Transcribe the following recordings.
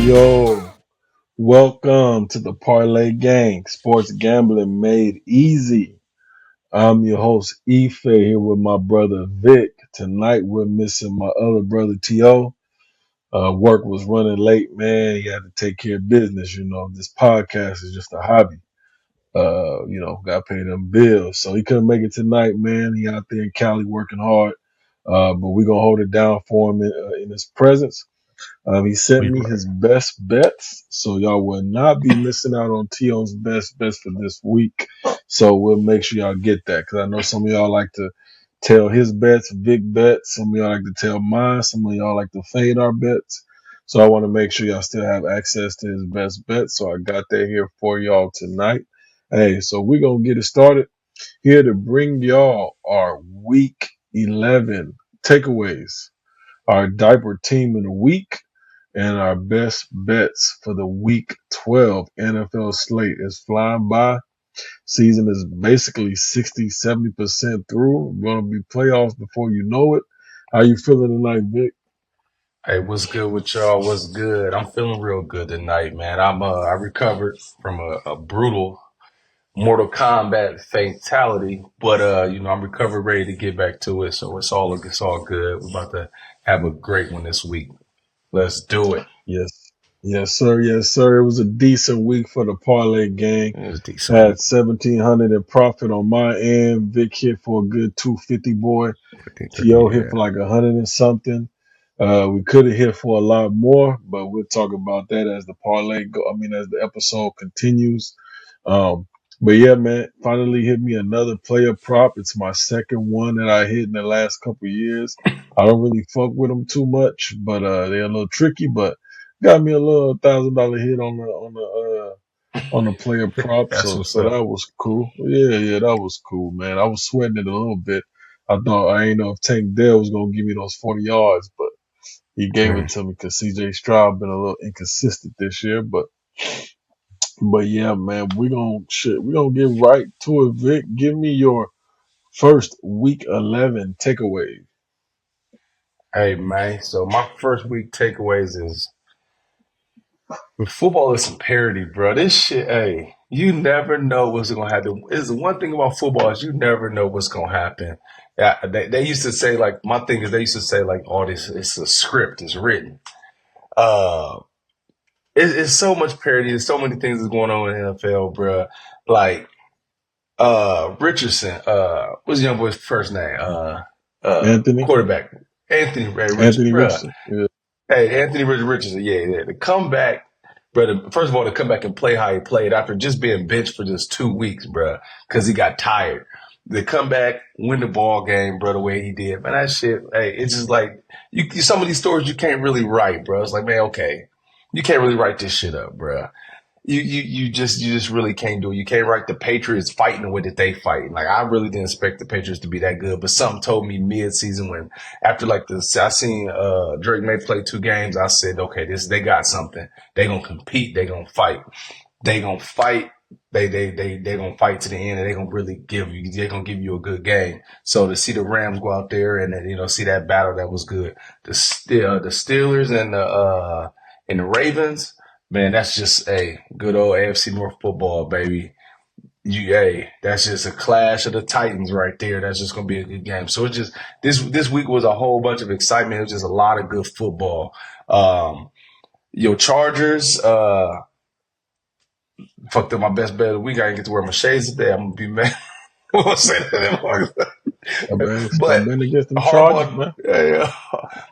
Yo, welcome to the Parlay Gang, sports gambling made easy. I'm your host, Ife, here with my brother Vic. Tonight we're missing my other brother, T.O. Work was running late, man. He had to take care of business. This podcast is just a hobby. Got to pay them bills. So he couldn't make it tonight, man. He out there in Cali working hard. But we're going to hold it down for him in his presence. He sent We me his best bets, so y'all will not be missing out on Tion's best bets for this week. So we'll make sure y'all get that because I know some of y'all like to tell his bets, big bets. Some of y'all like to tell mine. Some of y'all like to fade our bets. So I want to make sure y'all still have access to his best bets. So I got that here for y'all tonight. Hey, so we're gonna get it started here to bring y'all our week 11 takeaways, our diaper team of the week, and our best bets for the week 12 NFL slate is flying by. Season is basically 60-70% through. We're going to be playoffs before you know it. How you feeling tonight, Vic? Hey, what's good with y'all? What's good? I'm feeling real good tonight, man. I recovered from a brutal Mortal Kombat fatality, but I'm recovered, ready to get back to it. So it's all good. We're about to have a great one this week. Let's do it. Yes. Yes, sir. Yes, sir. It was a decent week for the parlay gang. It was a decent Had week. 1,700 in profit on my end. Vic hit for a good 250, boy. T.O. hit Yeah. for like 100 and something. We could have hit for a lot more, but we'll talk about that as the as the episode continues. Um, but yeah, man, finally hit me another player prop. It's my second one that I hit in the last couple of years. I don't really fuck with them too much, but they're a little tricky. But got me a little $1,000 hit on the player prop, That's so what's so up. that was cool. Yeah, that was cool, man. I was sweating it a little bit. I ain't know if Tank Dell was gonna give me those 40 yards, but he gave it Mm. to me because C.J. Stroud been a little inconsistent this year. But yeah, man, we gonna get right to it. Vic, give me your first week 11 takeaway. Hey, man. So my first week takeaways is with football is some parity, bro. This shit, hey, you never know what's gonna happen. Is the one thing about football is you never know what's gonna happen. Yeah, they used to say like my thing is they used to say like all this it's a script, it's written. Uh, it's so much parity. There's so many things that's going on in the NFL, bro. Like Richardson, what's the young boy's first name? Anthony, Quarterback Anthony Ray Richardson, Anthony bro. Richardson. Yeah. Hey, Anthony Richardson, yeah. To come back, brother. First of all, to come back and play how he played after just being benched for just 2 weeks, bro, because he got tired. To come back, win the ball game, bro, the way he did, man, that shit. Hey, it's just like some of these stories you can't really write, bro. It's like, man, okay, you can't really write this shit up, bro. You just really can't do it. You can't write the Patriots fighting the way that they fight. Like I really didn't expect the Patriots to be that good, but something told me mid season when after like this I seen Drake May play 2 games, I said, okay, this they got something. They gonna compete, they gonna fight. They gonna fight. They gonna fight to the end, and they gonna really give you. They gonna give you a good game. So to see the Rams go out there and then, see that battle, that was good. The Steelers and the Ravens, man, that's just a good old AFC North football, baby. That's just a clash of the Titans right there. That's just gonna be a good game. So it just this week was a whole bunch of excitement. It was just a lot of good football. Your Chargers, fucked up my best bet of the week. I didn't get to wear my shades today. I'm gonna be mad. I'm gonna say that. Stop But betting against them Chargers, Harbaugh, man. yeah,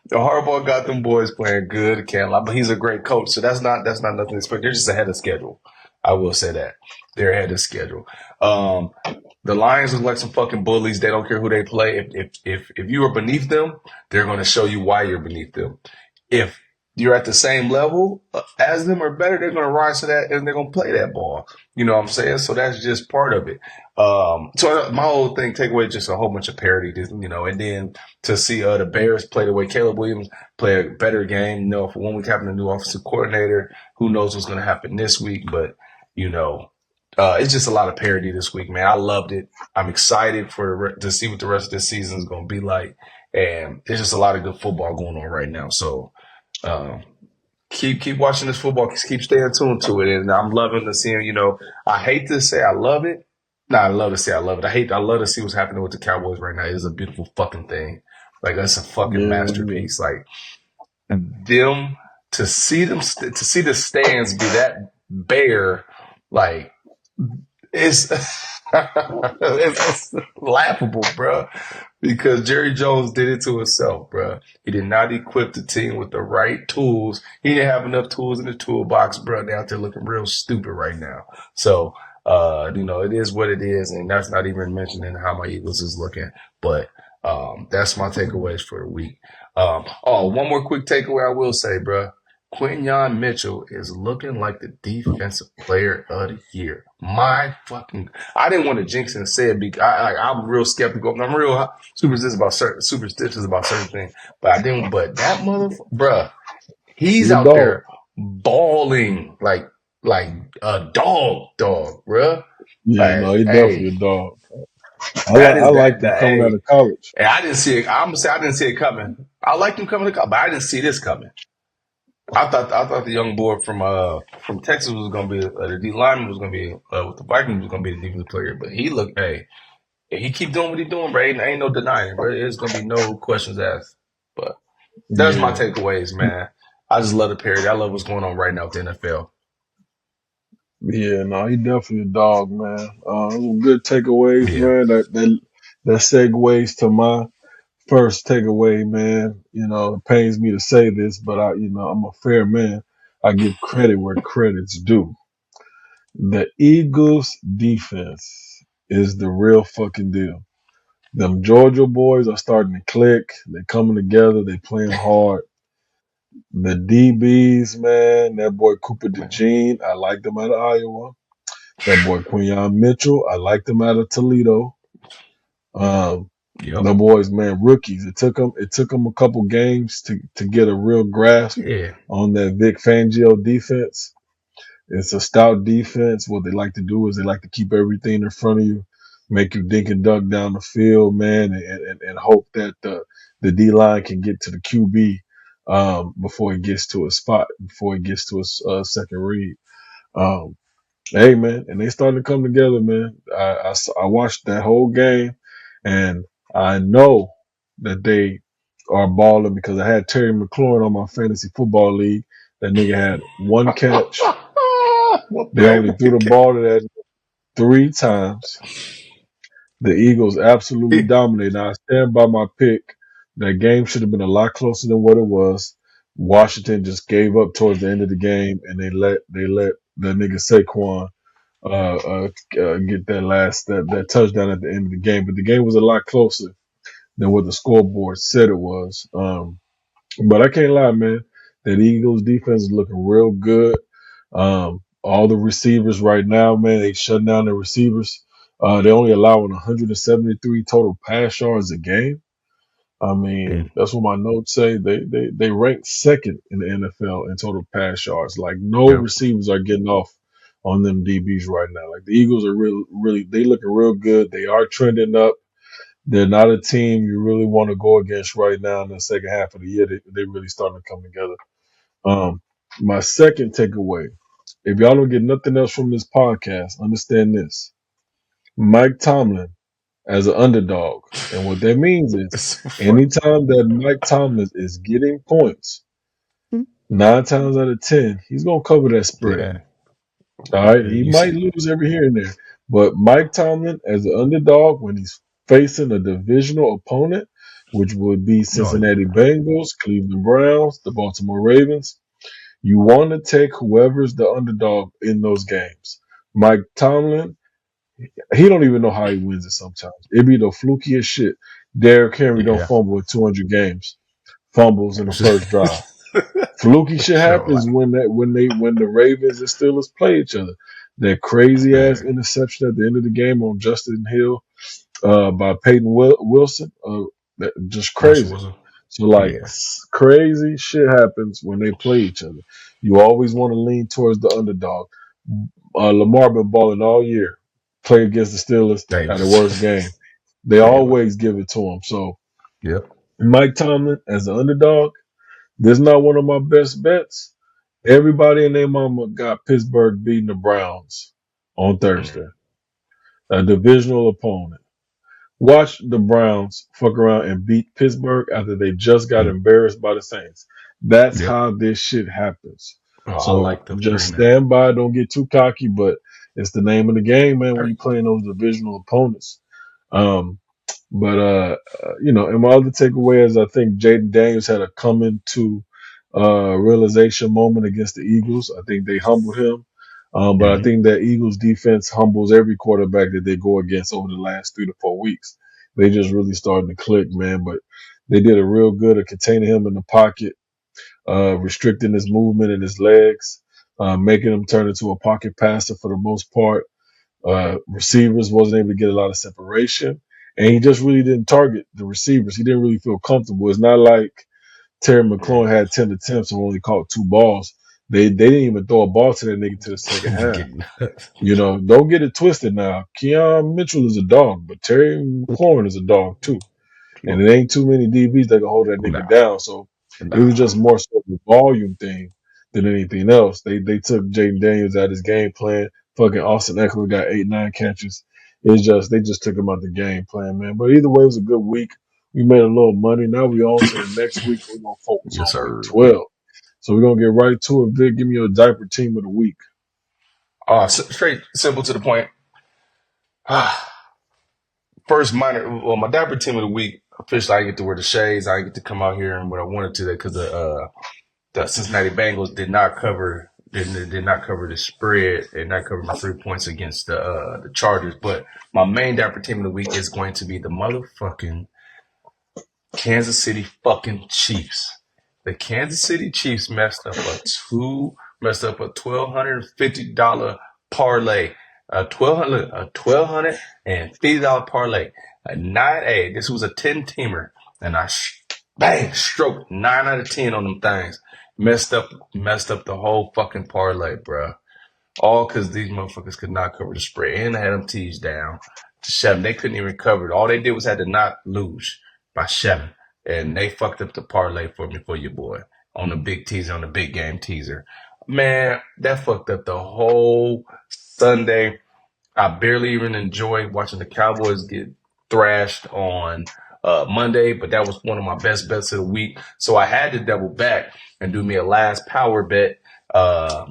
the Harbaugh got them boys playing good. Can't lie, but he's a great coach, so that's not nothing to expect. They're just ahead of schedule. I will say that they're ahead of schedule. Um, the Lions look like some fucking bullies. They don't care who they play. If you are beneath them, they're going to show you why you're beneath them. If you're at the same level as them or better, they're going to rise to that and they're going to play that ball. You know what I'm saying? So that's just part of it. So my whole thing, takeaway, just a whole bunch of parity, and then to see the Bears play the way Caleb Williams play a better game. For 1 week having a new offensive coordinator, who knows what's going to happen this week? But it's just a lot of parity this week, man. I loved it. I'm excited to see what the rest of this season is going to be like, and there's just a lot of good football going on right now. So, um, keep watching this football. Keep staying tuned to it, and I'm loving to see. I hate to say I love it. No, I love to say I love it. I love to see what's happening with the Cowboys right now. It is a beautiful fucking thing. Like that's a fucking Yeah, yeah, masterpiece. Like them to see the stands be that bare, like it's it's laughable, bro. Because Jerry Jones did it to himself, bro. He did not equip the team with the right tools. He didn't have enough tools in the toolbox, bro. They're out there looking real stupid right now. So, it is what it is, and that's not even mentioning how my Eagles is looking. But that's my takeaways for the week. One more quick takeaway I will say, bro. Quinyon Mitchell is looking like the defensive player of the year. I didn't want to jinx and say it because I'm real skeptical. I'm real superstitious about certain things, but I didn't. But that motherfucker, bruh, he's he a out dog. there balling like a dog, bruh. Yeah, no, Like, he definitely hey, a dog. that I is liked him that. coming out Hey, of college. and I didn't see it. I'm gonna say I didn't see it coming. I liked him coming to college, but I didn't see this coming. I thought the young boy from Texas was gonna be the D lineman was gonna be with the Vikings was gonna be the defensive player, but he looked hey if he keep doing what he doing, bro, ain't no denying, bro. It's gonna be no questions asked. But that's my Yeah, takeaways, man. I just love the parody. I love what's going on right now with the NFL. yeah, no, he definitely a dog, man. Some good takeaways, Yeah, man. That segues to my first takeaway, man. It pains me to say this, but I'm a fair man. I give credit where credit's due. The Eagles defense is the real fucking deal. Them Georgia boys are starting to click. They're coming together. They playing hard. The DBs, man, that boy Cooper man. DeJean, I liked him out of Iowa. That boy Quinyon Mitchell, I liked him out of Toledo. Um, Yep. the boys, man, rookies. It took them a couple games to get a real grasp Yeah. on that Vic Fangio defense. It's a stout defense. What they like to do is they like to keep everything in front of you, make you dink and dunk down the field, man, and hope that the D line can get to the QB before it gets to a spot, before it gets to a second read. Um, hey, man, and they starting to come together, man. I watched that whole game, and I know that they are balling because I had Terry McLaurin on my fantasy football league. That nigga had one catch. What They play? only threw the ball to that three times. The Eagles absolutely dominated. Now, I stand by my pick. That game should have been a lot closer than what it was. Washington just gave up towards the end of the game, and they let the nigga Saquon get that touchdown at the end of the game. But the game was a lot closer than what the scoreboard said it was. But I can't lie, man. That Eagles defense is looking real good. All the receivers right now, man, they shutting down the receivers. They only allowing 173 total pass yards a game. I Yeah. mean, that's what my notes say. They rank second in the NFL in total pass yards. Like no Yep. receivers are getting off on them DBs right now. Like the Eagles are really they looking real good. They are trending up. They're not a team you really want to go against right now in the second half of the year. They really starting to come together. Um, my second takeaway, if y'all don't get nothing else from this podcast, understand this. Mike Tomlin as an underdog. And what that means is It's so funny. anytime that Mike Tomlin is getting points, 9 times out of 10, he's going to cover that spread. Yeah. All right. He You might see. lose every here and there. But Mike Tomlin as an underdog, when he's facing a divisional opponent, which would be No, yeah. Cincinnati Bengals, Cleveland Browns, the Baltimore Ravens, you want to take whoever's the underdog in those games. Mike Tomlin, he don't even know how he wins it sometimes. It be the flukiest shit. Derrick Henry don't Yeah. fumble in 200 games. Fumbles in the first drive. Fluky shit So happens when the Ravens and Steelers play each other. That crazy ass man, interception at the end of the game on Justin Hill by Peyton Wilson, just Russell crazy. Wilson. So like Yeah. crazy shit happens when they play each other. You always want to lean towards the underdog. Lamar been balling all year. Play against the Steelers They at the worst game. They man. always give it to him. So Yep. Mike Tomlin as the underdog, this is not one of my best bets. Everybody and their mama got Pittsburgh beating the Browns on Mm. Thursday, a divisional opponent. Watch the Browns fuck around and beat Pittsburgh after they just got Mm. embarrassed by the Saints. That's Yep. how this shit happens. Oh, I So like the just agreement. stand by, don't get too cocky, but it's the name of the game, man, when you playing those divisional opponents. Um, and my other takeaway is I think Jaden Daniels had a coming to realization moment against the Eagles. I think they humbled him. But I Mm-hmm. think that Eagles defense humbles every quarterback that they go against over the last 3 to 4 weeks. They just really starting to click, man. But they did a real good at containing him in the pocket, restricting his movement and his legs, making him turn into a pocket passer for the most part. Receivers wasn't able to get a lot of separation, and he just really didn't target the receivers. He didn't really feel comfortable. It's not like Terry McLaurin had 10 attempts and only caught 2 balls. They didn't even throw a ball to that nigga to the second half. Getting nuts. Don't get it twisted now. Keon Mitchell is a dog, but Terry McLaurin is a dog too. And it ain't too many DBs that can hold that nigga Nah, down. So it was nah. just more so the volume thing than anything else. They took Jaden Daniels out of his game plan. Fucking Austin Eckler got 8, 9 catches. It's just they just took him out the game plan, man. But either way, it was a good week. We made a little money. Now we on to the next week. We're gonna focus Yes, on week sir. 12. So we're gonna get right to it. Vic, give me your diaper team of the week. Straight, simple to the point. First minor, well, my diaper team of the week. Officially, I get to wear the shades. I get to come out here and what I wanted to because the Cincinnati Bengals did not cover the spread and not cover my 3 points against the Chargers. But my main diaper team of the week is going to be the motherfucking Kansas City fucking Chiefs. The Kansas City Chiefs messed up a $1,250 parlay. A $1,250 parlay. A 9A. This was a 10-teamer. And I bang stroked 9 out of 10 on them things. Messed up the whole fucking parlay, bruh. All because these motherfuckers could not cover the spread. And they had them tees down to 7. They couldn't even cover it. All they did was had to not lose by 7. And they fucked up the parlay for me for your boy on the big teaser, on the big game teaser. Man, that fucked up the whole Sunday. I barely even enjoyed watching the Cowboys get thrashed on Monday, but that was one of my best bets of the week. So I had to double back and do me a last power bet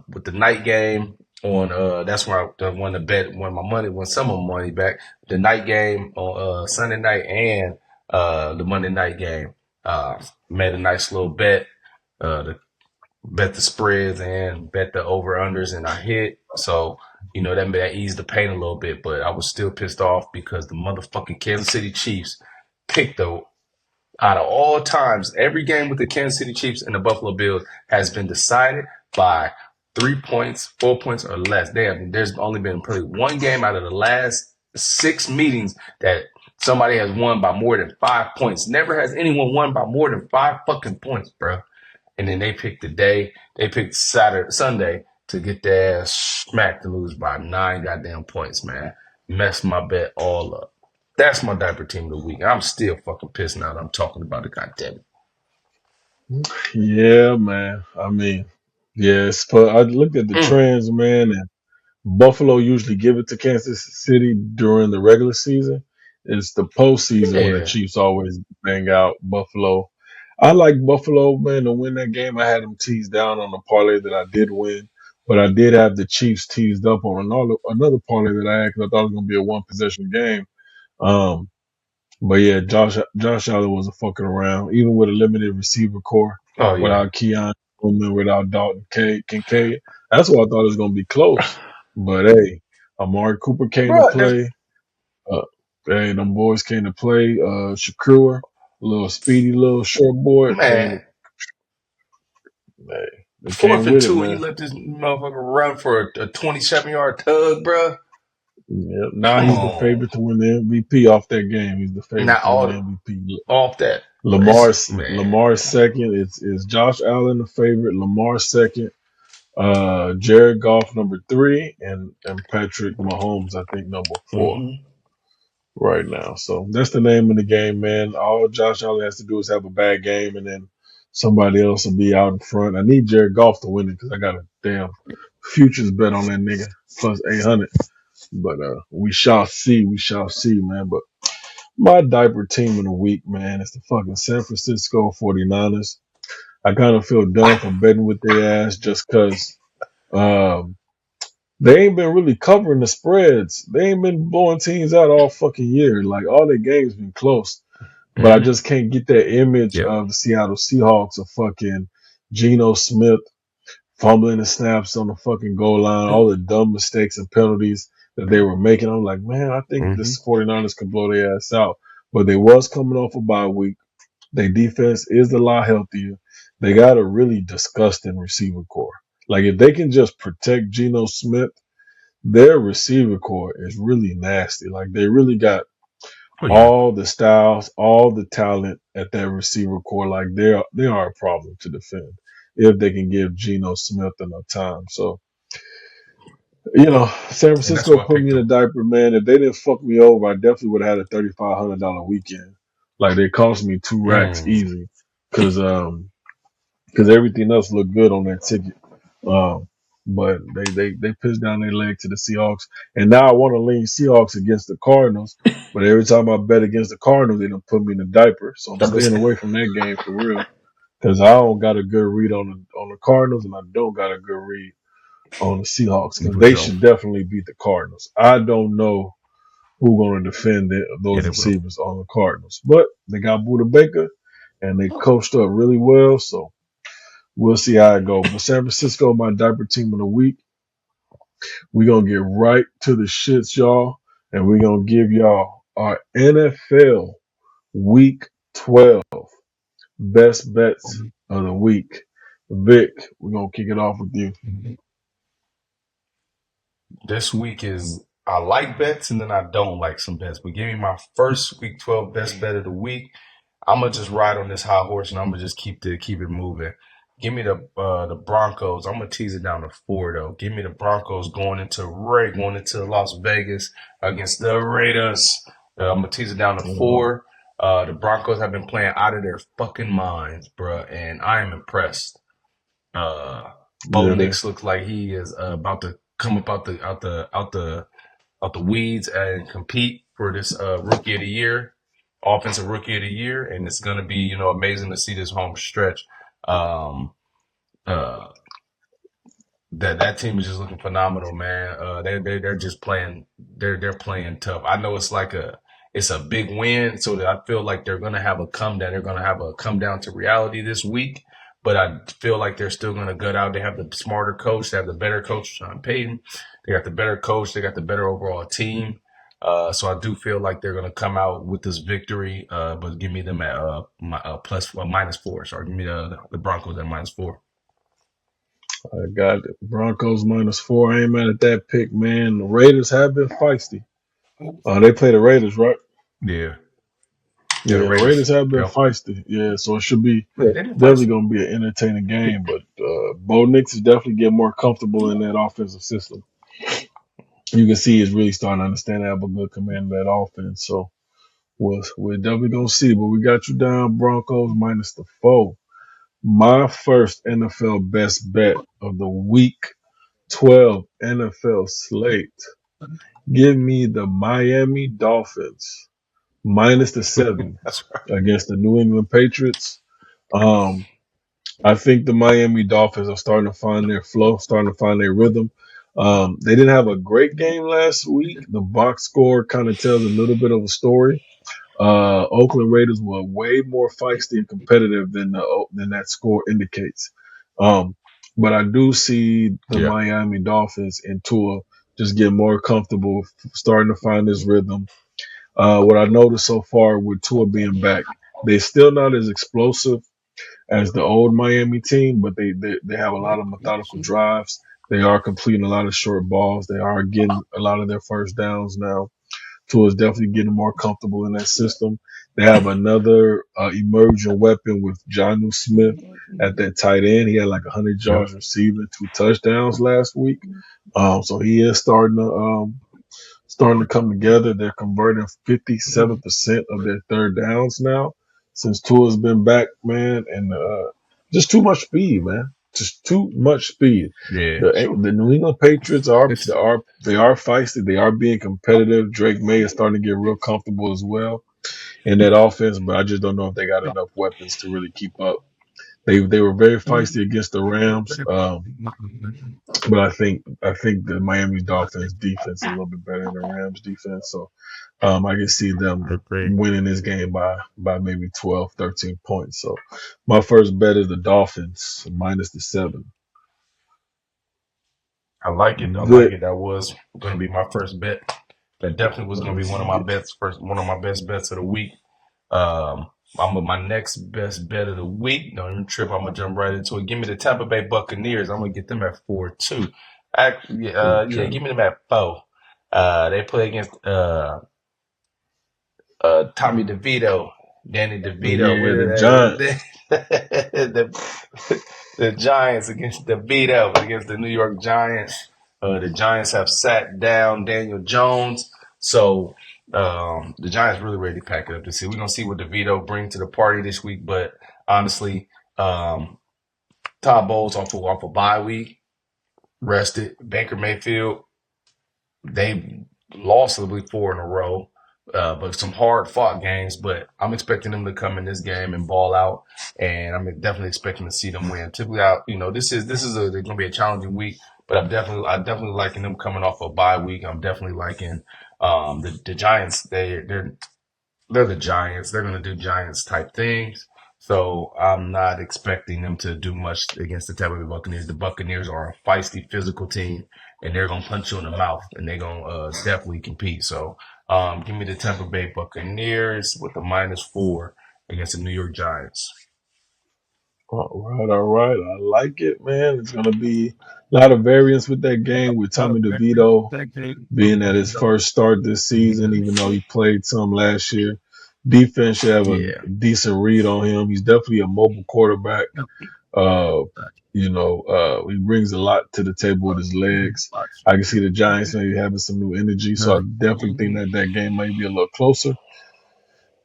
with the night game on that's where I won the bet, won some of my money back. The night game on Sunday night and the Monday night game. Made a nice little bet. The bet the spreads and bet the over unders, and I hit. So that eased the pain a little bit, but I was still pissed off because the motherfucking Kansas City Chiefs picked the out of all times, every game with the Kansas City Chiefs and the Buffalo Bills has been decided by 3 points, 4 points, or less. There's only been probably one game out of the last 6 meetings that somebody has won by more than 5 points. Never has anyone won by more than 5 fucking points, bro. And then they picked Sunday to get their ass smacked to lose by 9 goddamn points, man. Messed my bet all up. That's my diaper team of the week. I'm still fucking pissing out. I'm talking about it, goddamn it. Yeah, man. I mean, yes, but I looked at the Mm, trends, man, and Buffalo usually give it to Kansas City during the regular season. It's the postseason when the yeah. Chiefs always bang out Buffalo. I like Buffalo, man, to win that game. I had them teased down on the parlay that I did win, but I did have the Chiefs teased up on another parlay that I had because I thought it was going to be a one possession game. Um, but yeah, Josh Allen wasn't fucking around, even with a limited receiver core, Oh yeah. without Keon, without Dalton Kincaid. That's why I thought it was gonna be close. But hey, Amari Cooper came to Bro, there's play. Uh, hey, them boys came to play. Shakur, little speedy, little short boy, came to man, hey, they fourth came and with it, two, and you man. let this motherfucker run for a 27-yard tug, bro. Yeah, now Come he's the on. favorite to win the MVP off that game. He's the favorite Not to win the all MVP. off that. Lamar's Man. Lamar's second. It's Josh Allen the favorite. Lamar second. Jared Goff number three, and Patrick Mahomes I think number four Mm-hmm. right now. So that's the name of the game, man. All Josh Allen has to do is have a bad game, and then somebody else will be out in front. I need Jared Goff to win it because I got a damn futures bet on that nigga plus 800. But we shall see. We shall see, man. But my diaper team of the week, man, is the fucking San Francisco 49ers. I kind of feel dumb for betting with their ass just because um, they ain't been really covering the spreads. They ain't been blowing teams out all fucking year. Like all their games been close. But I Mm-hmm. just can't get that image Yep. of the Seattle Seahawks of fucking Geno Smith fumbling the snaps on the fucking goal line, all the dumb mistakes and penalties that they were making. I'm like, man, I think Mm-hmm. this 49ers can blow their ass out. But they was coming off a bye week. Their defense is a lot healthier. They got a really disgusting receiver core. Like if they can just protect Geno Smith, their receiver core is really nasty. Like they really got Oh yeah. all the styles, all the talent at that receiver core. Like they are a problem to defend if they can give Geno Smith enough time. So San And that's Francisco why I put me picked in a them. diaper, man. If they didn't fuck me over, I definitely would have had a $3,500 weekend. Like they cost me 2 racks Mm. easy, cause everything else looked good on that ticket. Um, but they pitched down their leg to the Seahawks, and now I want to lean Seahawks against the Cardinals. But every time I bet against the Cardinals, they don't put me in a diaper. So I'm I'm staying just away from that game for real, cause I don't got a good read on the Cardinals, and I don't got a good read on the Seahawks, because for they sure. should definitely beat the Cardinals. I don't know who's going to defend Yeah, those they will. receivers on the Cardinals, but they got Buda Baker, and they coached up really well. So we'll see how it goes. But San Francisco, my diaper team of the week. We're going to get right to the shits, y'all. And we're going to give y'all our NFL Week 12 best bets of the week. Vic, we're going to kick it off with you. This week is I like bets and then I don't like some bets. But give me my first week 12 best bet of the week. I'm gonna just ride on this high horse and I'm gonna just keep it moving. Give me the Broncos. I'm gonna tease it down to 4 though. Give me the Broncos going into Las Vegas against the Raiders. I'm gonna tease it down to Uh, 4. The Broncos have been playing out of their fucking minds, bruh, and I am impressed. Bo yeah, Nix looks like he is about to come up out the weeds and compete for this rookie of the year, offensive rookie of the year, and it's going to be amazing to see this home stretch. Um, uh, that team is just looking phenomenal, man. They're just playing. They're playing tough. I know it's a big win, so that I feel like they're gonna have a come down. They're gonna have a come down to reality this week. But I feel like they're still gonna gut out. They have the smarter coach. They have the better coach, Sean Payton. They got the better coach. They got the better overall team. So I do feel like they're gonna come out with this victory. But give me them at -4. Sorry, give me the Broncos at -4. I got it. Broncos -4. I ain't mad at that pick, man. The Raiders have been feisty. They play the Raiders, right? Yeah, yeah, the Yeah, the Raiders Raiders. have been Yep. feisty. Yeah, so it should be Yeah, they didn't definitely fight. going to be an entertaining game. But Bo Nix is definitely getting more comfortable in that offensive system. You can see he's really starting to understand and have a good command of that offense. So we're definitely going to see. But we got you down, Broncos -4. My first NFL best bet of the week 12 NFL slate. Give me the Miami Dolphins -7 That's right. against the New England Patriots. Um, I think the Miami Dolphins are starting to find their flow, starting to find their rhythm. They didn't have a great game last week. The box score kind of tells a little bit of a story. Oakland Raiders were way more feisty and competitive than that score indicates. Um, but I do see the Yeah. Miami Dolphins and Tua just get more comfortable, starting to find his rhythm. What I noticed so far with Tua being back, they're still not as explosive as the old Miami team, but they have a lot of methodical drives. They are completing a lot of short balls. They are getting a lot of their first downs now. Tua is definitely getting more comfortable in that system. They have another emerging weapon with Jonnu Smith at that tight end. He had like 100 Yep. yards receiving, 2 touchdowns last week. So he is starting to come together. They're converting 57% of their third downs now since Tua's been back, man. And Just too much speed, man. Just too much speed. Yeah. The New England Patriots It's they are feisty. They are being competitive. Drake May is starting to get real comfortable as well in that offense, but I just don't know if they got enough weapons to really keep up. They were very feisty against the Rams, but I think the Miami Dolphins defense is a little bit better than the Rams defense. So I can see them great. winning this game by maybe 12, 13 points. So my first bet is the Dolphins minus the 7. I like it. I like Vic, it. That was going to be my first bet. That definitely was going to be let's one of my get bets. One of my best bets of the week. I'm with my next best bet of the week. Don't even trip. I'm gonna jump right into it. Give me the Tampa Bay Buccaneers. I'm gonna get them at 4-2. Actually, yeah, okay. give me them at 4. They play against Tommy DeVito, Danny DeVito. Yeah, the Giants. The Giants against DeVito against the New York Giants. The Giants have sat down Daniel Jones, so the Giants really ready to pack it up this year. We're gonna see what DeVito bring to the party this week, but honestly, Todd Bowles off a bye week, rested. Baker Mayfield, they lost, I believe, 4 in a row, but some hard fought games. But I'm expecting them to come in this game and ball out, and I'm definitely expecting to see them win. Typically, this is going to be a challenging week, but I definitely liking them coming off a bye week. I'm definitely liking the Giants. They're the Giants. They're going to do Giants type things. So I'm not expecting them to do much against the Tampa Bay Buccaneers. The Buccaneers are a feisty, physical team, and they're going to punch you in the mouth, and they're going to definitely compete. So give me the Tampa Bay Buccaneers with the -4 against the New York Giants. All right. I like it, man. It's gonna be a lot of variance with that game with Tommy DeVito being at his first start this season, even though he played some last year. Defense should have a Yeah. decent read on him. He's definitely a mobile quarterback. Uh, he brings a lot to the table with his legs. I can see the Giants maybe having some new energy, so I definitely think that game might be a little closer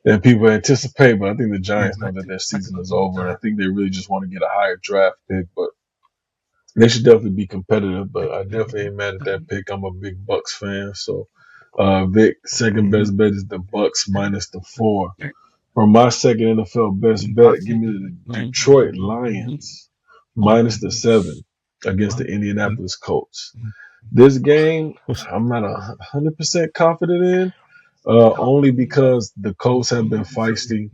than people anticipate. But I think the Giants know that their season is over, and I think they really just want to get a higher draft pick. But they should definitely be competitive. But I definitely ain't mad at that pick. I'm a big Bucks fan, so Vic, second best bet is the Bucks minus the 4. For my second NFL best bet, give me the Detroit Lions minus the 7 against the Indianapolis Colts. This game, I'm not 100% confident in, only because the Colts have been feisty,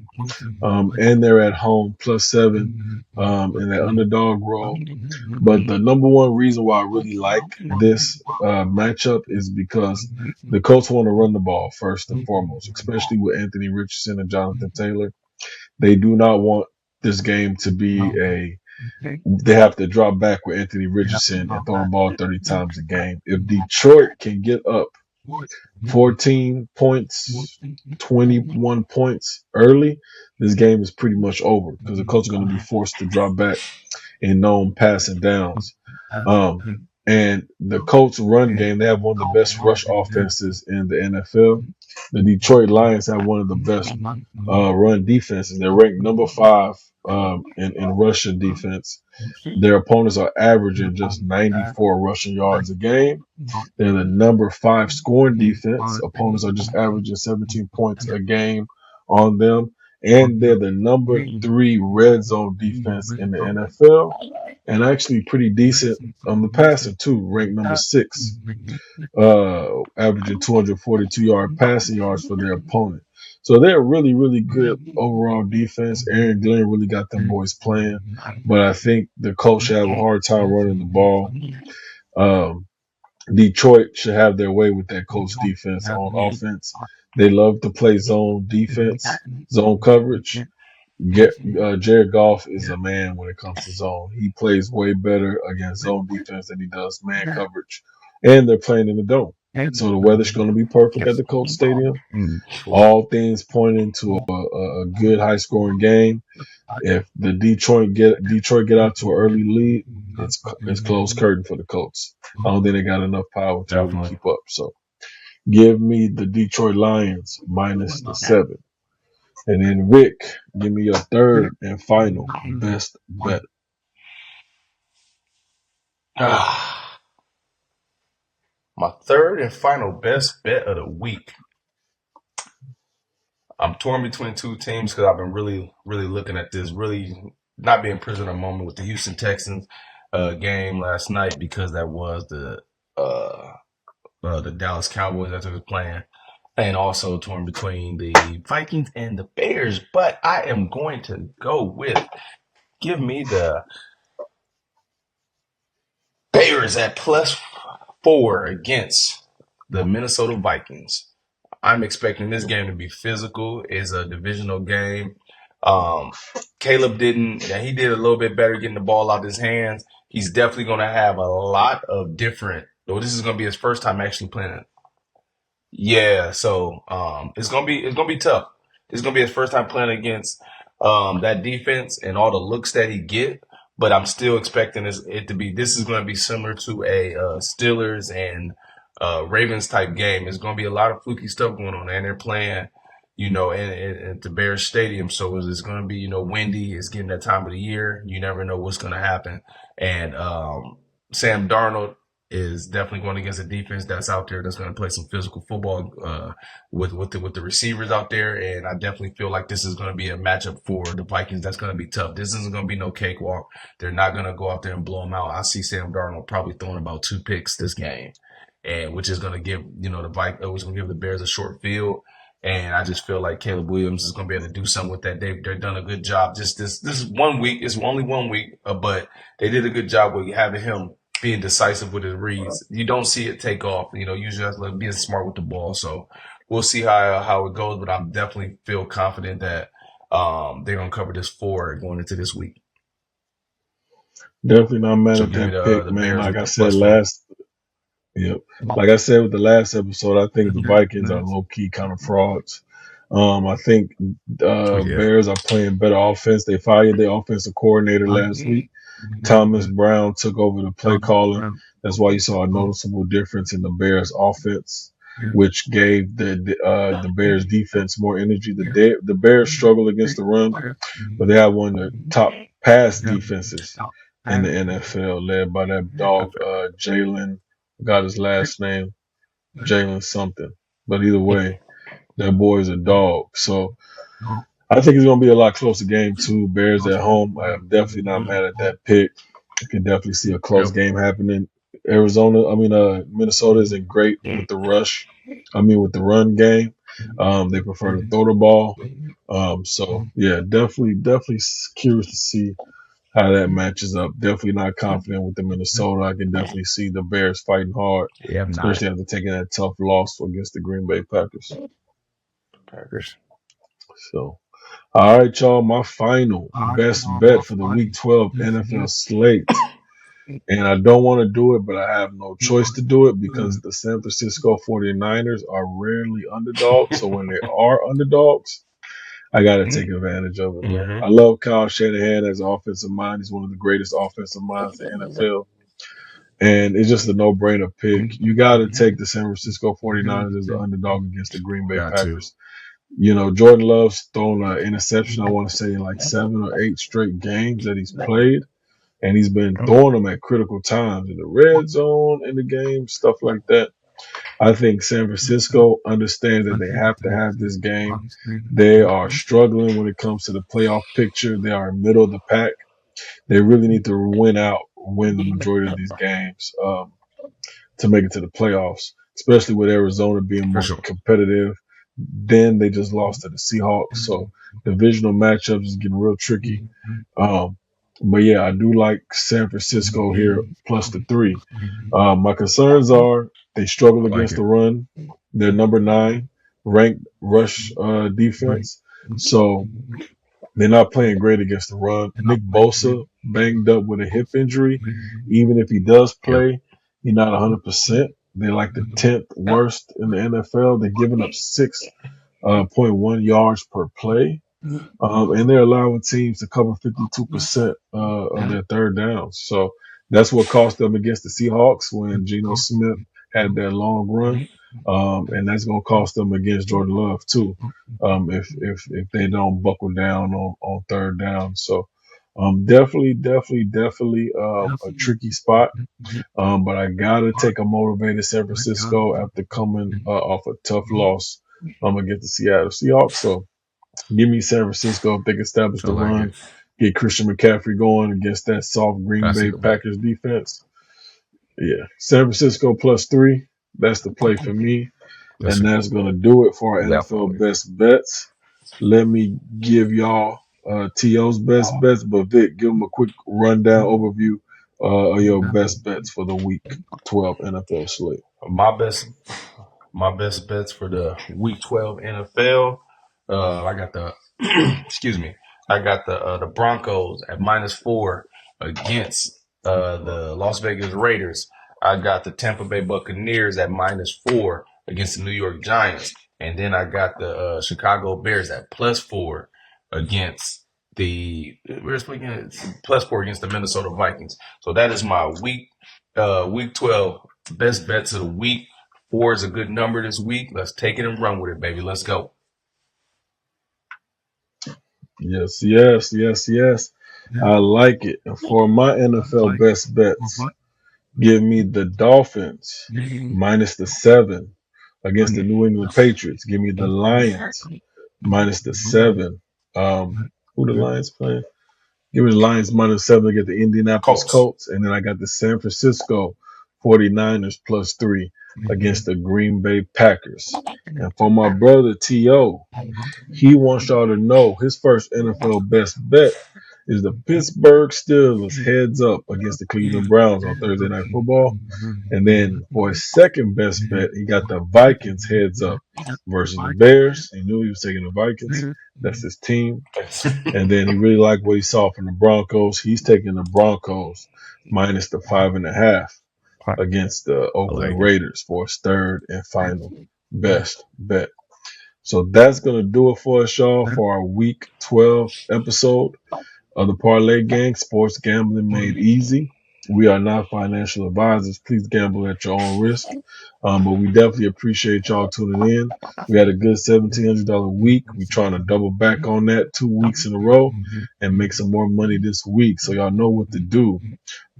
and they're at home +7 in that underdog role. But the number one reason why I really like this matchup is because the Colts want to run the ball first and foremost, especially with Anthony Richardson and Jonathan Taylor. They do not want this game to be they have to drop back with Anthony Richardson and throw the ball 30 times a game. If Detroit can get up 14 points, 21 points early, this game is pretty much over because the Colts are going to be forced to drop back in known passing downs. Um, and the Colts run game, they have one of the best rush offenses in the NFL. The Detroit Lions have one of the best run defenses. They're ranked number 5 in rushing defense. Their opponents are averaging just 94 rushing yards a game. They're the number 5 scoring defense. Opponents are just averaging 17 points a game on them. And they're the number 3 red zone defense in the NFL. And actually pretty decent on the passing too, ranked number 6, averaging 242 passing yards for their opponent. So they're really, really good overall defense. Aaron Glenn really got them boys playing, but I think the Colts should have a hard time running the ball. Um, Detroit should have their way with that Colts defense on offense. They love to play zone defense, zone coverage. Jared Goff is a man when it comes to zone. He plays way better against zone defense than he does man coverage. And they're playing in the dome. So the weather's going to be perfect at the Colts Stadium. All things pointing to a good high scoring game. If the Detroit get out to an early lead, it's closed curtain for the Colts. I don't think they got enough power to really keep up. So give me the Detroit Lions minus the 7. And then Rick, give me your third and final best bet. Ah, my third and final best bet of the week. I'm torn between two teams because I've been really, really looking at this, really not being prisoner of the moment with the Houston Texans game last night because that was uh, the Dallas Cowboys that they were playing, and also torn between the Vikings and the Bears. But I am going to go with give me the Bears at +4 against the Minnesota Vikings. I'm expecting this game to be physical. It's a divisional game. Um, Caleb didn't. He did a little bit better getting the ball out of his hands. He's definitely going to have a lot of different. Well, this is going to be his first time actually playing. Yeah, so it's gonna be tough. It's gonna be his first time playing against that defense and all the looks that he get. But I'm still expecting it to be. This is going to be similar to a Steelers and Ravens type game. It's going to be a lot of fluky stuff going on, and they're playing, in the Bears Stadium. So it's going to be, windy. It's getting that time of the year. You never know what's going to happen. And Sam Darnold is definitely going against a defense that's out there that's going to play some physical football with the receivers out there, and I definitely feel like this is going to be a matchup for the Vikings that's going to be tough. This isn't going to be no cakewalk. They're not going to go out there and blow them out. I see Sam Darnold probably throwing about 2 picks this game, and which is going to give the Vikings, which going to give the Bears a short field. And I just feel like Caleb Williams is going to be able to do something with that. They've done a good job. Just this 1 week. It's only 1 week, but they did a good job with having him being decisive with his reads. You don't see it take off. Usually that's like being smart with the ball. So we'll see how it goes. But I'm definitely feel confident that they're gonna cover this 4 going into this week. Definitely not mad So at give me that the pick, the man. Bears Like with I the said +4. last, yep. Like I said with the last episode, I think the Vikings are low key kind of frauds. I think Oh yeah. Bears are playing better offense. They fired their offensive coordinator last week. Thomas Brown took over the play calling. That's why you saw a noticeable difference in the Bears offense, which gave the Bears defense more energy. The Bears struggle against the run, but they have one of the top pass defenses in the NFL, led by that dog Jalen. Got his last name, Jalen something. But either way, that boy is a dog. So I think it's going to be a lot closer game too. Bears at home. I'm definitely not mad at that pick. You can definitely see a close Yep. game happening. Minnesota isn't great with the rush. With the run game. They prefer to throw the ball. So yeah, definitely curious to see how that matches up. Definitely not confident with the Minnesota. I can definitely see the Bears fighting hard, Yeah, I'm not. especially after taking that tough loss against the Green Bay Packers. Packers. So, all right, y'all. My final best bet for the Week 12 NFL slate. And I don't want to do it, but I have no choice to do it because the San Francisco 49ers are rarely underdogs. So when they are underdogs, I got to take advantage of it, man. Mm-hmm. I love Kyle Shanahan as an offensive mind. He's one of the greatest offensive minds in the NFL. And it's just a no-brainer pick. You got to take the San Francisco 49ers as an underdog against the Green Bay Got to. Packers. Jordan Love's thrown an interception, I want to say, in like 7 or 8 straight games that he's played. And he's been throwing them at critical times in the red zone, in the game, stuff like that. I think San Francisco understands that they have to have this game. They are struggling when it comes to the playoff picture. They are middle of the pack. They really need to win the majority of these games to make it to the playoffs, especially with Arizona being For more sure. competitive. Then they just lost to the Seahawks. So divisional matchups is getting real tricky. Um, but yeah, I do like San Francisco here plus the 3. My concerns are they struggle I like against the it. run. They're number 9 ranked rush defense. So they're not playing great against the run. Nick Bosa banged up with a hip injury. Even if he does Yep. play, he's not 100%. They're like the 10th worst in the NFL. They're giving up 6.1 yards per play. And they're allowing teams to cover 52% of their third downs. So that's what cost them against the Seahawks when Geno Smith had that long run, and that's going to cost them against Jordan Love too. If they don't buckle down on third down, so definitely a tricky spot. But I gotta take a motivated San Francisco after coming off a tough loss against the Seattle Seahawks. So give me San Francisco if they can establish Feel the like run, it. get Christian McCaffrey going against that soft Green That's a Bay good bet. Packers defense. Yeah, San Francisco +3. That's the play for me, That's and a that's gonna do it for our NFL definitely. best bets. Let me give y'all To's best bets, but Vic, give them a quick rundown overview of your best bets for the Week 12 NFL slate. My best my best bets for the Week 12 NFL. I got the excuse me. I got the Broncos at -4 against the Las Vegas Raiders. I got the Tampa Bay Buccaneers at -4 against the New York Giants, and then I got the Chicago Bears at +4 against the where's +4 against the Minnesota Vikings. So that is my week 12 best bets of the week. 4 is a good number this week. Let's take it and run with it, baby. Let's go. Yes. I like it. And for my NFL best bets, give me the Dolphins -7 against the New England Patriots. Give me the Lions -7. Who the Lions playing? Give me the Lions -7 against the Indianapolis Colts. Colts. And then I got the San Francisco 49ers +3 against the Green Bay Packers. And for my brother T.O., he wants y'all to know his first NFL best bet is the Pittsburgh Steelers heads up against the Cleveland Browns on Thursday Night Football. And then for his second best bet, he got the Vikings heads up versus the Bears. He knew he was taking the Vikings. That's his team. And then he really liked what he saw from the Broncos. He's taking the Broncos minus the 5.5 I against the like Oakland it. Raiders for his third and final best bet. So that's going to do it for us, y'all, for our week 12 episode of the Parlay Gang, Sports Gambling Made Easy. We are not financial advisors. Please gamble at your own risk. But we definitely appreciate y'all tuning in. We had a good $1,700 week. We're trying to double back on that 2 weeks in a row and make some more money this week. So y'all know what to do.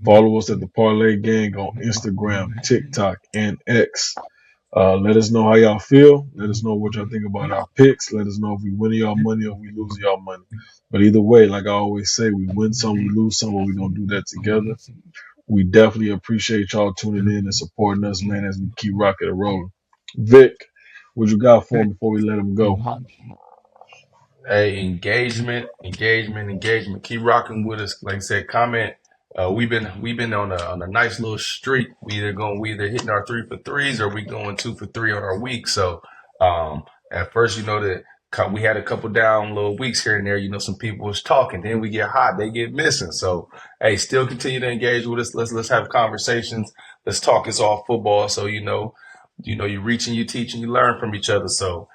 Follow us at the Parlay Gang on Instagram, TikTok, and X. Let us know how y'all feel. Let us know what y'all think about our picks. Let us know if we win y'all money or we lose y'all money. But either way, like I always say, we win some, we lose some, but we're going to do that together. We definitely appreciate y'all tuning in and supporting us, man, as we keep rocking and rolling. Vic, what you got for him before we let him go? Hey, engagement. Keep rocking with us. Like I said, comment. We've been on a nice little streak. We either hitting our 3 for 3s or we going 2 for 3 on our week. So at first, that we had a couple down little weeks here and there. Some people was talking. Then we get hot, they get missing. So hey, still continue to engage with us. Let's have conversations. Let's talk. It's all football. So you reach and you teach and you learn from each other. So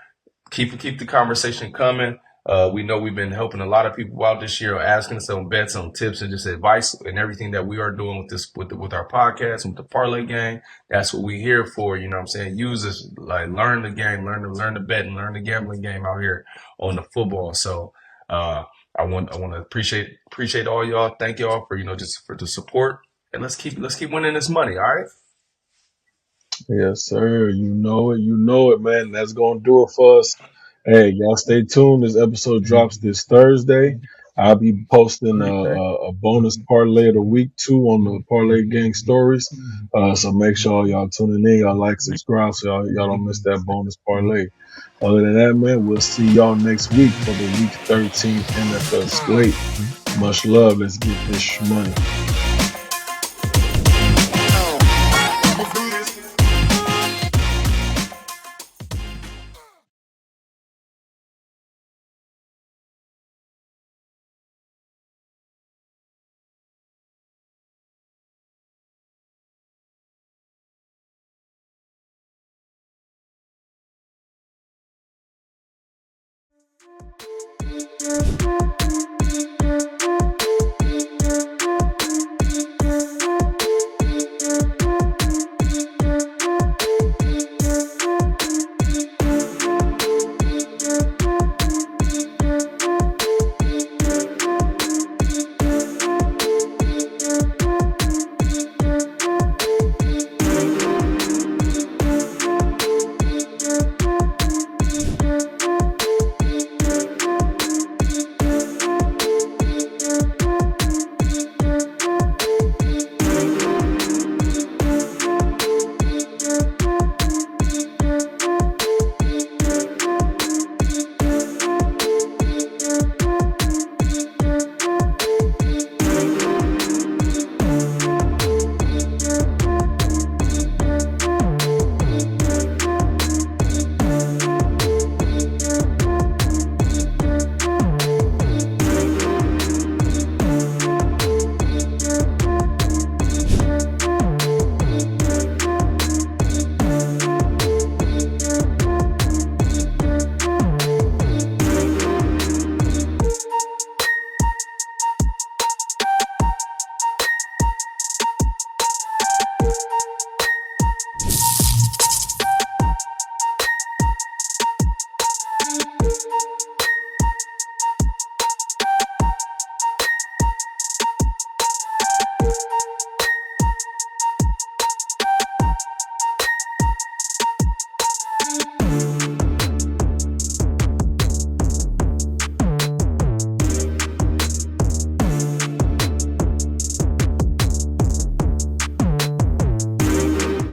keep the conversation coming. We know we've been helping a lot of people out this year, asking us on bets, on tips, and just advice and everything that we are doing with this with our podcast and with the Parlay Gang. That's what we're here for. You know what I'm saying? Use this, like, learn the game, learn the bet, and learn the gambling game out here on the football. So I want to appreciate all y'all. Thank y'all for just for the support, and let's keep winning this money. All right. Yes, sir. You know it, man. That's gonna do it for us. Hey, y'all stay tuned. This episode drops this Thursday. I'll be posting a bonus parlay of the week too on the Parlay Gang stories. So make sure y'all tuning in. Y'all like, subscribe, so y'all don't miss that bonus parlay. Other than that, man, we'll see y'all next week for the Week 13 NFL slate. Much love. Let's get this money.